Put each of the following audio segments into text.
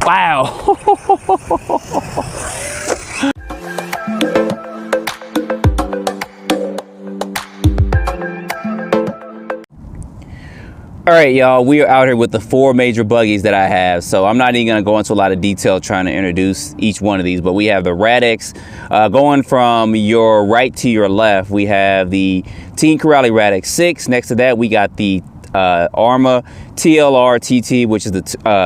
Wow. All right, y'all, we are out here with the 4 major buggies that I have. So I'm not even gonna go into a lot of detail trying to introduce each one of these, but we have the Radix. Going from your right to your left, we have the Team Corrali Radix 6. Next to that, we got the Arma TLR TT, which is the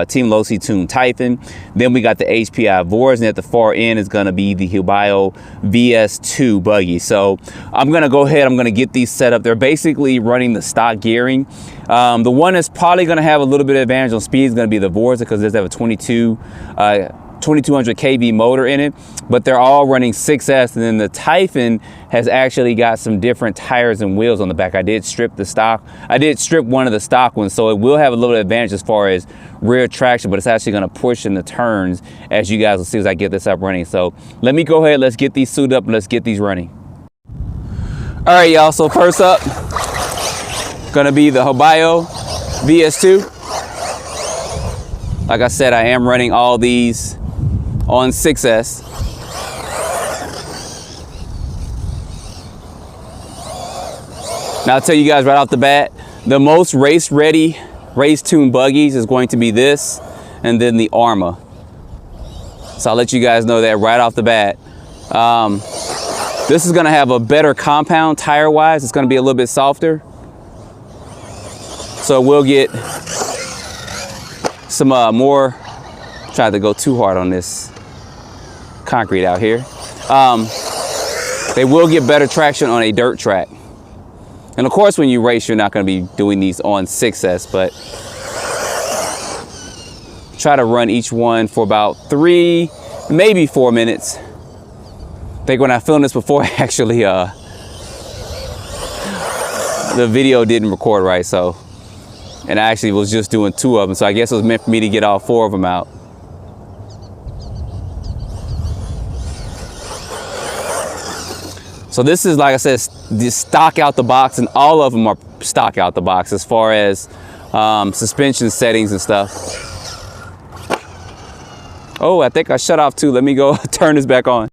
Team Losi Tune Typhon. Then we got the HPI Vorza, and at the far end is going to be the Hobao VS2 buggy. So I'm going to go ahead, I'm going to get these set up. They're basically running the stock gearing. The one that's probably going to have a little bit of advantage on speed is going to be the Vorza, because it does have a 2200 kV motor in it, but they're all running 6S. And then the Typhon has actually got some different tires and wheels on the back. I did strip the stock. I did strip one of the stock ones, so it will have a little advantage as far as rear traction, but it's actually going to push in the turns, as you guys will see as I get this up running. So let me go ahead, let's get these suited up and let's get these running. All right, y'all, so first up, gonna be the Hobao VS2. Like I said, I am running all these on 6S. Now I'll tell you guys right off the bat, the most race ready, race tuned buggies is going to be this, and then the Arma. So I'll let you guys know that right off the bat. This is gonna have a better compound tire wise. It's gonna be a little bit softer. So we'll get some more, try to go too hard on this concrete out here. They will get better traction on a dirt track. And of course, when you race, you're not going to be doing these on 6S, but try to run each one for about 3, maybe 4 minutes. I think when I filmed this before, actually, the video didn't record right, so. And I actually was just doing 2 of them, so I guess it was meant for me to get all 4 of them out. So this is, like I said, the stock out the box, and all of them are stock out the box as far as suspension settings and stuff. Oh, I think I shut off too. Let me go turn this back on.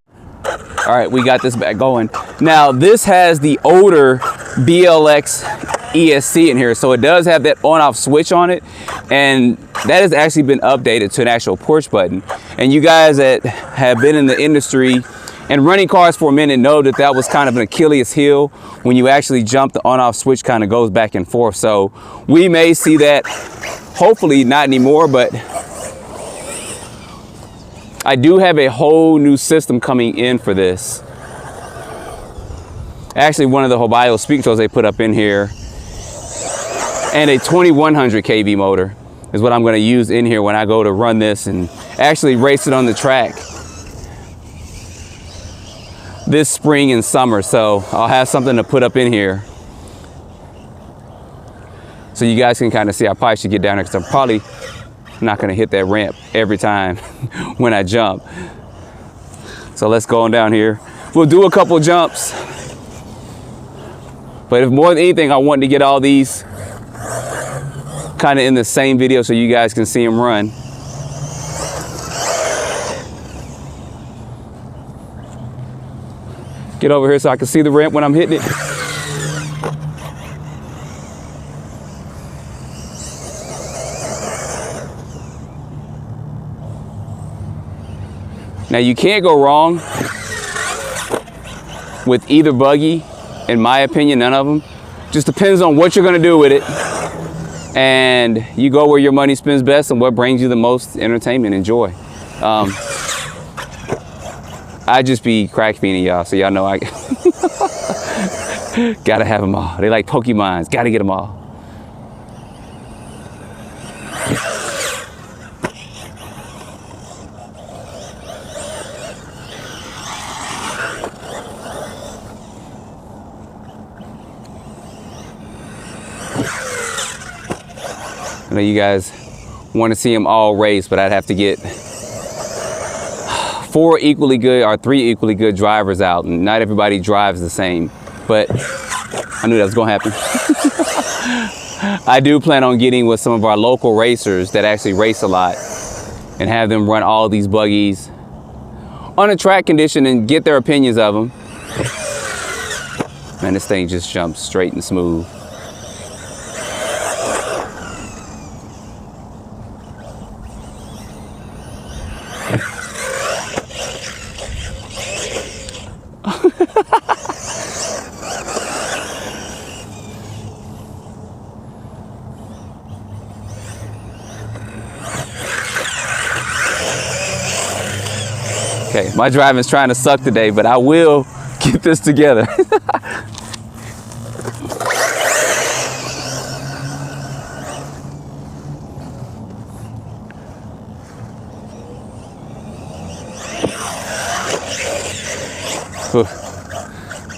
All right, we got this back going. Now this has the older BLX ESC in here, so it does have that on-off switch on it, and that has actually been updated to an actual push button. And you guys that have been in the industry and running cars for a minute know that that was kind of an Achilles heel. When you actually jump, the on-off switch kind of goes back and forth. So we may see that, hopefully not anymore, but I do have a whole new system coming in for this. Actually, one of the Hobao speaker controls they put up in here, and a 2100 kV motor is what I'm going to use in here when I go to run this and actually race it on the track this spring and summer. So I'll have something to put up in here so you guys can kind of see. I probably should get down there because I'm probably not going to hit that ramp every time when I jump. So let's go on down here. We'll do a couple jumps, but if more than anything, I wanted to get all these kind of in the same video so you guys can see them run. Get over here so I can see the ramp when I'm hitting it. Now you can't go wrong with either buggy, in my opinion, none of them. Just depends on what you're gonna do with it. And you go where your money spends best and what brings you the most entertainment and joy. I just be crack fiending y'all, so y'all know I gotta have them all. They like Pokemons, gotta get them all. I know you guys want to see them all race, but I'd have to get 4 equally good or 3 equally good drivers out, and not everybody drives the same, but I knew that was gonna happen. I do plan on getting with some of our local racers that actually race a lot and have them run all these buggies on a track condition and get their opinions of them. Man, this thing just jumps straight and smooth. Okay, my driving's trying to suck today, but I will get this together.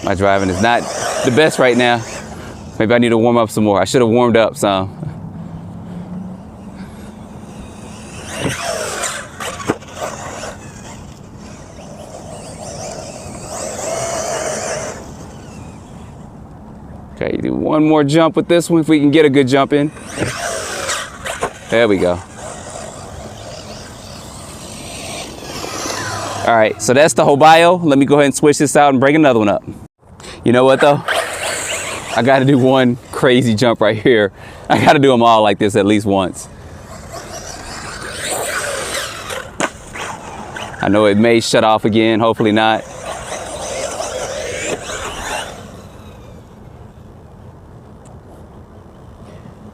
My driving is not the best right now. Maybe I need to warm up some more. I should have warmed up some. Okay, do one more jump with this one if we can get a good jump in. There we go. All right, so that's the Hobao. Let me go ahead and switch this out and bring another one up. You know what though? I gotta do one crazy jump right here. I gotta do them all like this at least once. I know it may shut off again, hopefully not.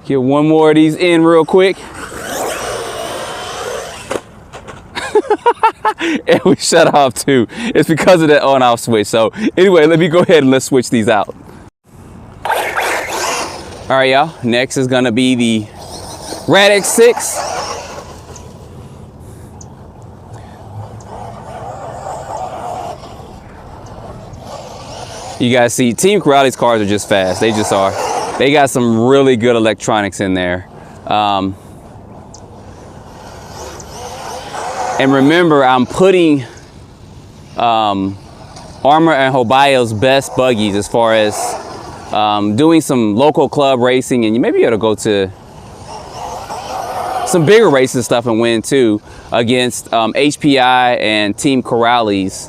Get one more of these in real quick. And we shut off too. It's because of that on off switch. So anyway, let me go ahead and let's switch these out. All right, y'all. Next is gonna be the Radix 6. You guys see, Team Corrales cars are just fast. They just are. They got some really good electronics in there. And remember, I'm putting Armour and Hobao's best buggies as far as doing some local club racing, and you may be able to go to some bigger races and stuff and win too against HPI and Team Corrales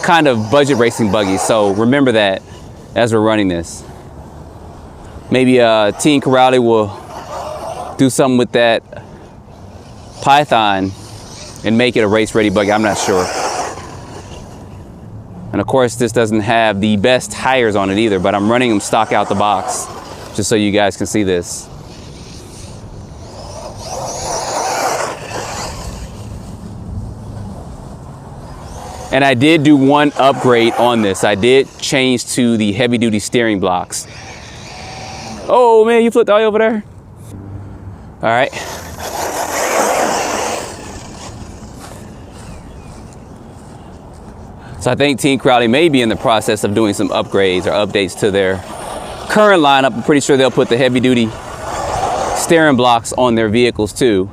kind of budget racing buggies. So remember that as we're running this. Maybe Team Corrales will do something with that Python and make it a race ready buggy. I'm not sure. And of course, this doesn't have the best tires on it either, but I'm running them stock out the box just so you guys can see this. And I did do one upgrade on this. I did change to the heavy duty steering blocks. Oh man, you flipped all the way over there. All right. So I think Team Corrales may be in the process of doing some upgrades or updates to their current lineup. I'm pretty sure they'll put the heavy duty steering blocks on their vehicles too.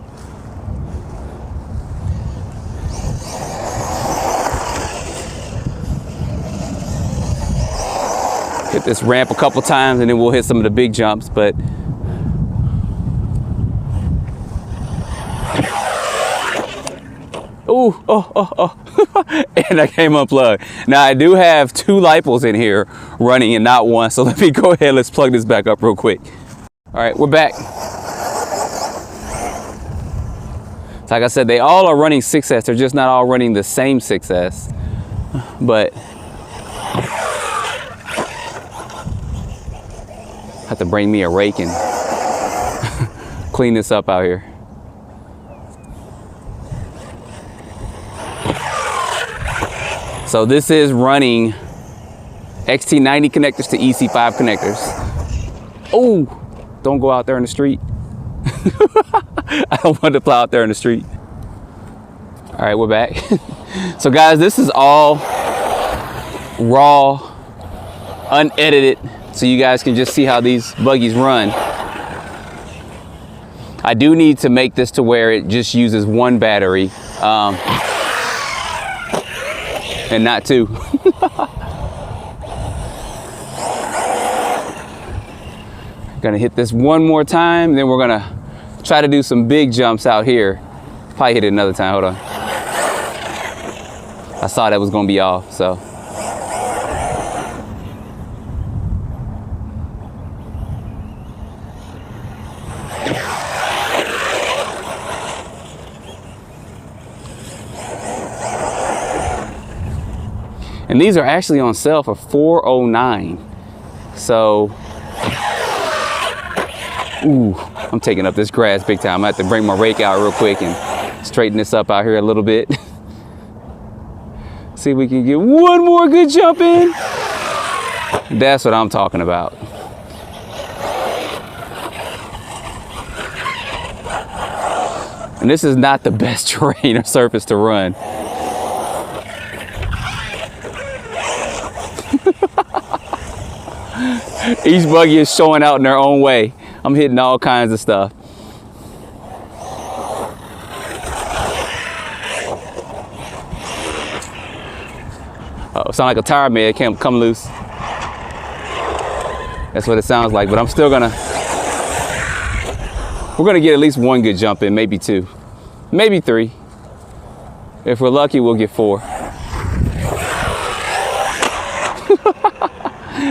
Hit this ramp a couple times and then we'll hit some of the big jumps, but ooh, oh. And I came unplugged. Now I do have 2 lipos in here running and not one, so let me go ahead, let's plug this back up real quick. All right, we're back. So like I said, they all are running 6S, they're just not all running the same 6S, but have to bring me a rake and clean this up out here. So this is running XT90 connectors to EC5 connectors. Oh, don't go out there in the street. I don't want to plow out there in the street. All right, we're back. So guys, this is all raw, unedited, so you guys can just see how these buggies run. I do need to make this to where it just uses one battery. and not 2. Gonna hit this one more time, then we're gonna try to do some big jumps out here. Probably hit it another time, hold on. I saw that was gonna be off, so. And these are actually on sale for $409. So, ooh, I'm taking up this grass big time. I have to bring my rake out real quick and straighten this up out here a little bit. See if we can get one more good jump in. That's what I'm talking about. And this is not the best terrain or surface to run. Each buggy is showing out in their own way. I'm hitting all kinds of stuff. Oh, sound like a tire man can't come loose. That's what it sounds like, but I'm still gonna, we're gonna get at least one good jump in, maybe 2, maybe 3. If we're lucky, we'll get 4.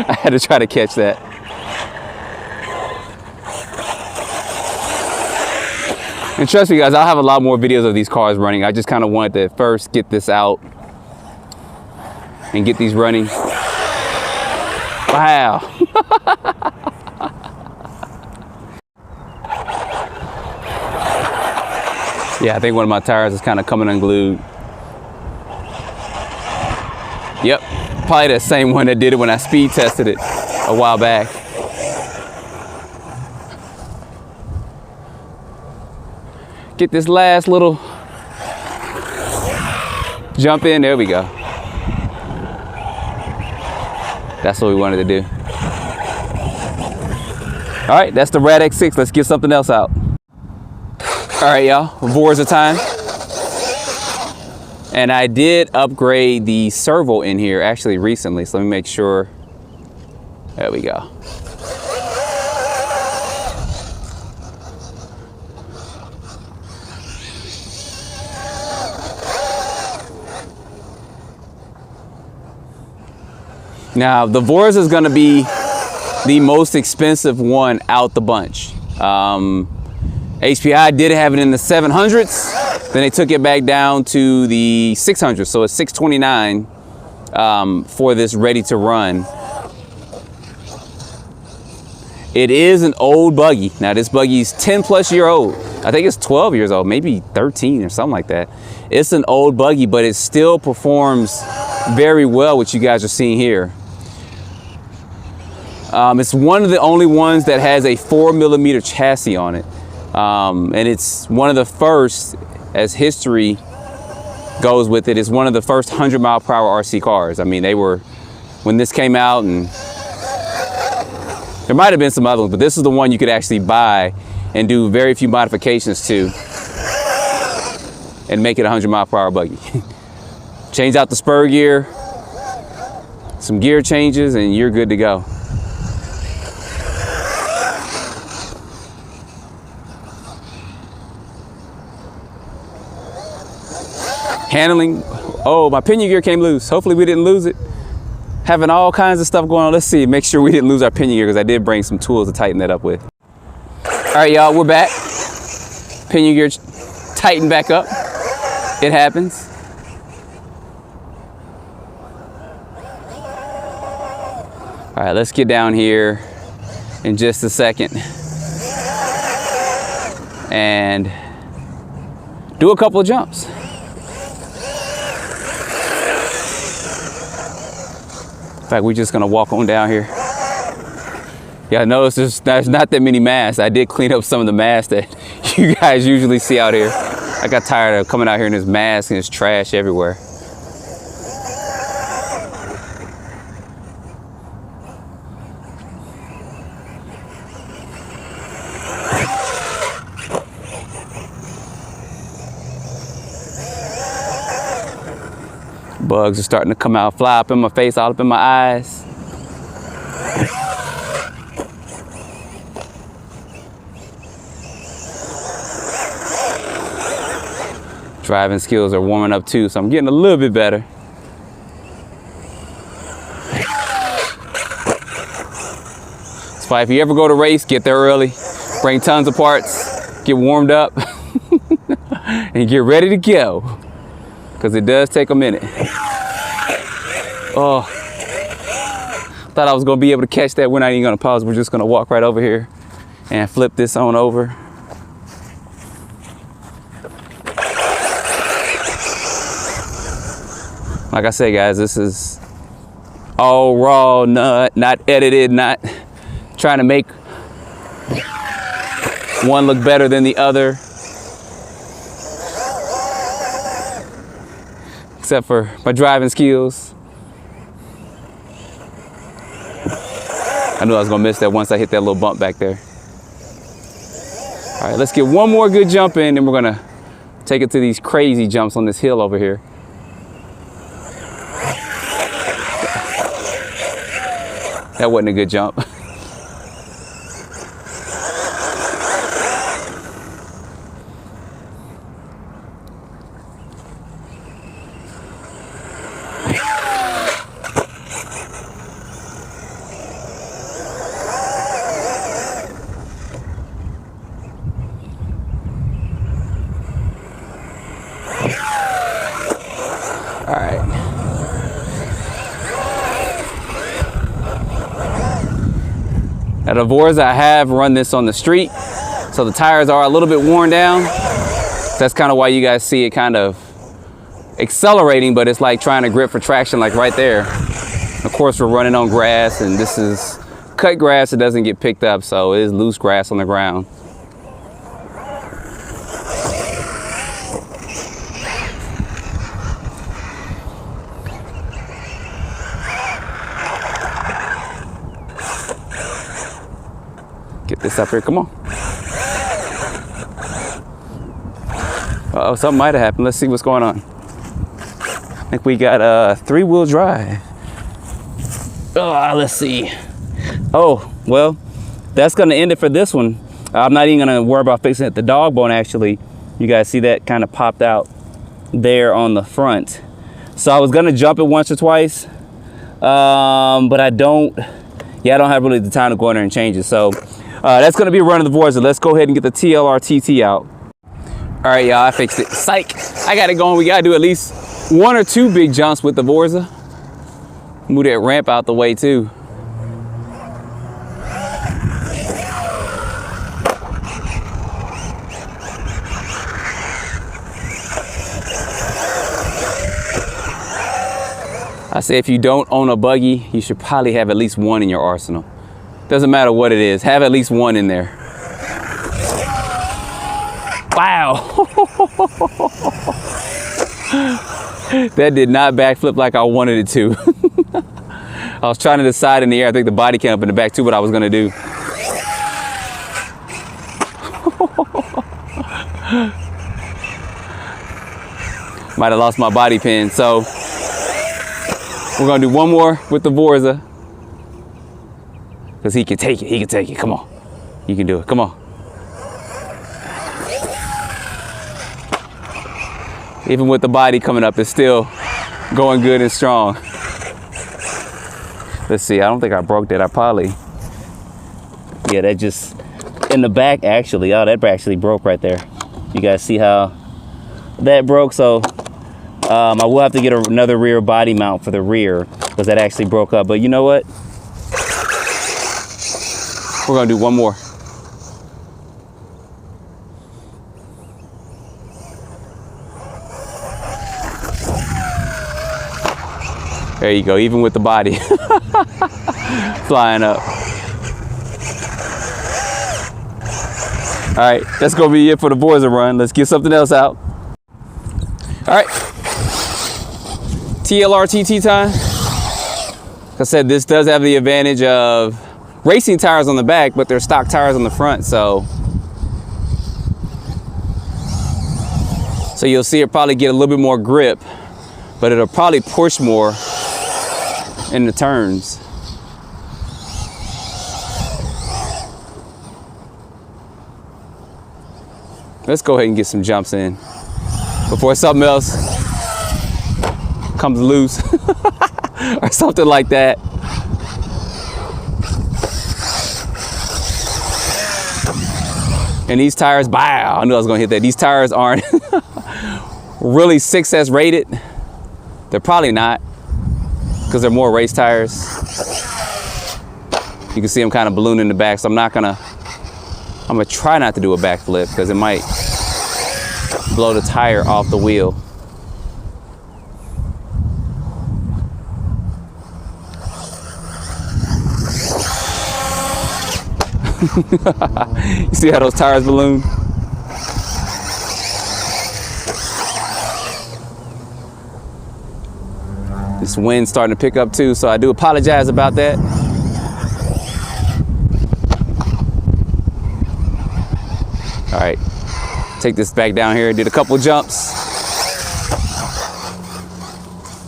I had to try to catch that. And trust me guys, I'll have a lot more videos of these cars running. I just kind of wanted to first get this out and get these running. Wow. Yeah, I think one of my tires is kind of coming unglued. Yep, probably the same one that did it when I speed tested it a while back. Get this last little jump in, there we go. That's what we wanted to do. All right, that's the Rad X6. Let's get something else out. All right, y'all, Vorza time. And I did upgrade the servo in here actually recently, so let me make sure. There we go. Now, the Vorza is going to be the most expensive one out the bunch. HPI did have it in the 700s, then they took it back down to the 600s, so it's $629 for this ready to run. It is an old buggy. Now, this buggy's 10+ year old. I think it's 12 years old, maybe 13 or something like that. It's an old buggy, but it still performs very well, what you guys are seeing here. It's one of the only ones that has a 4mm chassis on it. And it's one of the first, as history goes with it, it's one of the first 100-mile-per-hour RC cars. I mean, they were, when this came out, and there might have been some other ones, but this is the one you could actually buy and do very few modifications to and make it a 100-mile-per-hour buggy. Change out the spur gear, some gear changes, and you're good to go. Handling, oh, my pinion gear came loose. Hopefully we didn't lose it. Having all kinds of stuff going on. Let's see, make sure we didn't lose our pinion gear, because I did bring some tools to tighten that up with. All right, y'all, we're back. Pinion gear tightened back up. It happens. All right, let's get down here in just a second and do a couple of jumps. In fact, we're just gonna walk on down here. Yeah, I notice there's not that many masks. I did clean up some of the masks that you guys usually see out here. I got tired of coming out here in this mask and there's trash everywhere. Bugs are starting to come out, fly up in my face, all up in my eyes. Driving skills are warming up too, so I'm getting a little bit better. That's why if you ever go to race, get there early, bring tons of parts, get warmed up, and get ready to go. Because it does take a minute. Oh, thought I was going to be able to catch that. We're not even going to pause. We're just going to walk right over here and flip this on over. Like I said, guys, this is all raw, not edited, not trying to make one look better than the other. Except for my driving skills. I knew I was gonna miss that once I hit that little bump back there. All right, let's get one more good jump in, and we're gonna take it to these crazy jumps on this hill over here. That wasn't a good jump. All right. Now the Vorza, I have run this on the street, so the tires are a little bit worn down. That's kind of why you guys see it kind of accelerating, but it's like trying to grip for traction, like right there. Of course, we're running on grass, and this is cut grass. It doesn't get picked up, so it is loose grass on the ground. Get this up here, come on. Uh-oh, something might have happened. Let's see what's going on. I think we got a 3-wheel drive. Oh, let's see. Oh, well, that's gonna end it for this one. I'm not even gonna worry about fixing it. The dog bone, actually, you guys see that kind of popped out there on the front. So I was gonna jump it once or twice, but I don't have really the time to go in there and change it. So that's gonna be a run of the Vorza. Let's go ahead and get the TLR TT out. All right, y'all, I fixed it. Psych, I got it going. We gotta do at least 1 or 2 big jumps with the Vorza. Move that ramp out the way too. I say if you don't own a buggy, you should probably have at least one in your arsenal. Doesn't matter what it is, have at least one in there. Wow. That did not backflip like I wanted it to. I was trying to decide in the air. I think the body came up in the back too, what I was gonna do. Might have lost my body pin. So we're gonna do one more with the Vorza. Because he can take it, he can take it. Come on, you can do it, come on. Even with the body coming up, it's still going good and strong. Let's see, I don't think I broke that. I probably, yeah, that just, in the back actually, oh, that actually broke right there. You guys see how that broke? So I will have to get another rear body mount for the rear because that actually broke up. But you know what? We're gonna do one more. There you go, even with the body flying up. All right, that's gonna be it for the Vorza run. Let's get something else out. All right, TLR TT time. Like I said, this does have the advantage of racing tires on the back, but they're stock tires on the front, so you'll see it probably get a little bit more grip but it'll probably push more in the turns. Let's go ahead and get some jumps in before something else comes loose or something like that. And these tires, wow, I knew I was gonna hit that. These tires aren't really 6S rated. They're probably not, because they're more race tires. You can see them kind of ballooning in the back, so I'm gonna try not to do a backflip because it might blow the tire off the wheel. You see how those tires balloon? This wind's starting to pick up too, so I do apologize about that. All right, take this back down here. Did a couple jumps.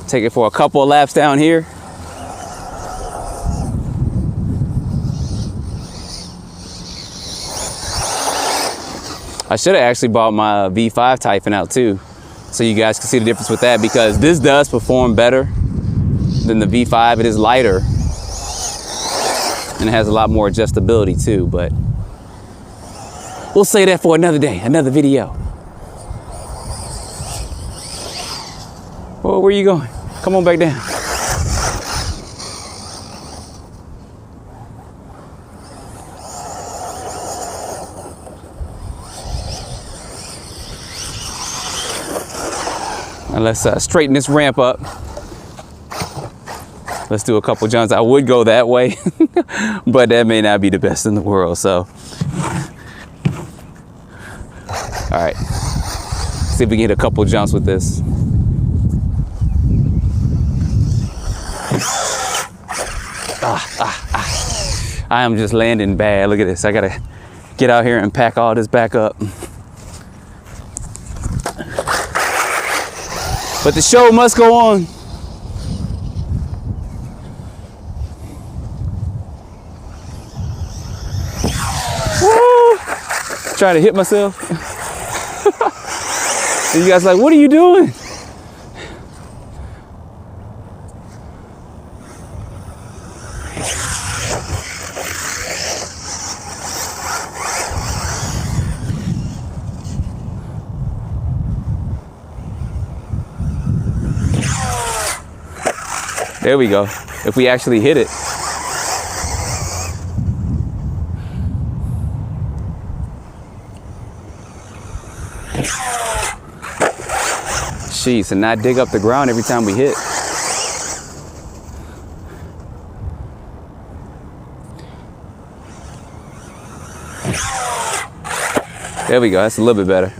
Take it for a couple of laps down here. I should have actually bought my V5 Typhon out too, so you guys can see the difference with that, because this does perform better than the V5. It is lighter and it has a lot more adjustability too, but we'll say that for another day, another video. Well, where are you going? Come on back down. Now let's straighten this ramp up. Let's do a couple jumps. I would go that way, but that may not be the best in the world, so. All right, see if we can hit a couple jumps with this. I am just landing bad. Look at this. I gotta get out here and pack all this back up. But the show must go on. Woo! Trying to hit myself. And you guys are like, what are you doing? There we go. If we actually hit it. Jeez, and not dig up the ground every time we hit. There we go. That's a little bit better.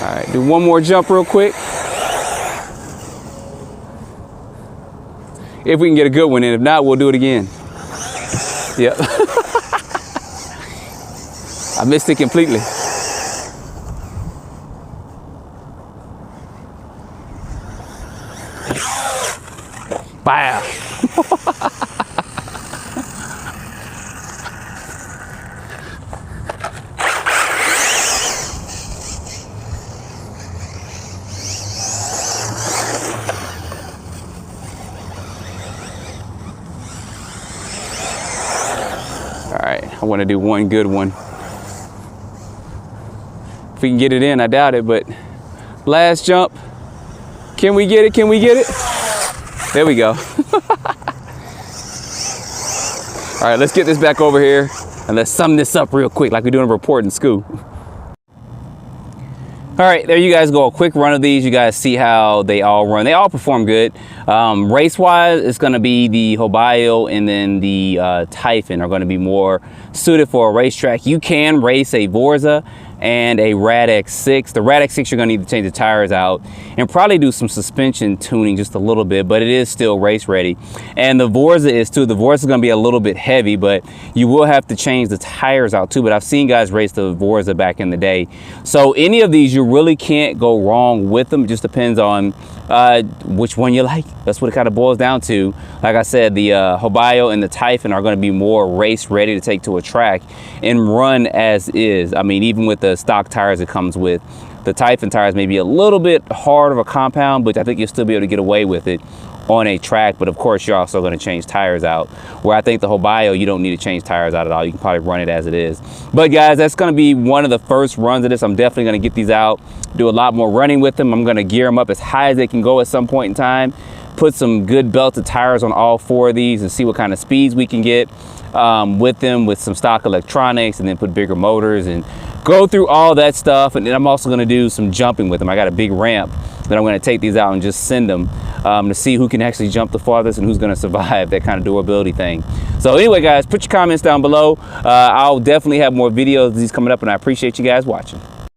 All right, do one more jump real quick. If we can get a good one in. If not, we'll do it again. Yep. I missed it completely. Wow. I want to do one good one. If we can get it in, I doubt it, but last jump. Can we get it? Can we get it? There we go. All right, let's get this back over here and let's sum this up real quick like we do in a report in school. All right, there you guys go. A quick run of these. You guys see how they all run. They all perform good. Race wise, it's going to be the Hobao and then the Typhon are going to be more suited for a racetrack. You can race a Vorza and a Rad X6. The Rad X6 you're going to need to change the tires out and probably do some suspension tuning just a little bit, but it is still race ready. And the Vorza is too. The Vorza is going to be a little bit heavy, but you will have to change the tires out too. But I've seen guys race the Vorza back in the day. So any of these, you really can't go wrong with them. It just depends on which one you like. That's what it kind of boils down to. Like I said, the Hobao and the Typhon are going to be more race ready to take to a track and run as is. I mean, even with the stock tires it comes with, the Typhon tires may be a little bit hard of a compound, but I think you'll still be able to get away with it on a track. But of course, you're also going to change tires out, where I think the Hobao, you don't need to change tires out at all. You can probably run it as it is. But guys, that's going to be one of the first runs of this. I'm definitely going to get these out, do a lot more running with them. I'm going to gear them up as high as they can go at some point in time, put some good belted tires on all 4 of these and see what kind of speeds we can get with them, with some stock electronics, and then put bigger motors and go through all that stuff. And then I'm also going to do some jumping with them. I got a big ramp that I'm going to take these out and just send them to see who can actually jump the farthest and who's going to survive that kind of durability thing. So anyway, guys, put your comments down below. I'll definitely have more videos of these coming up, and I appreciate you guys watching.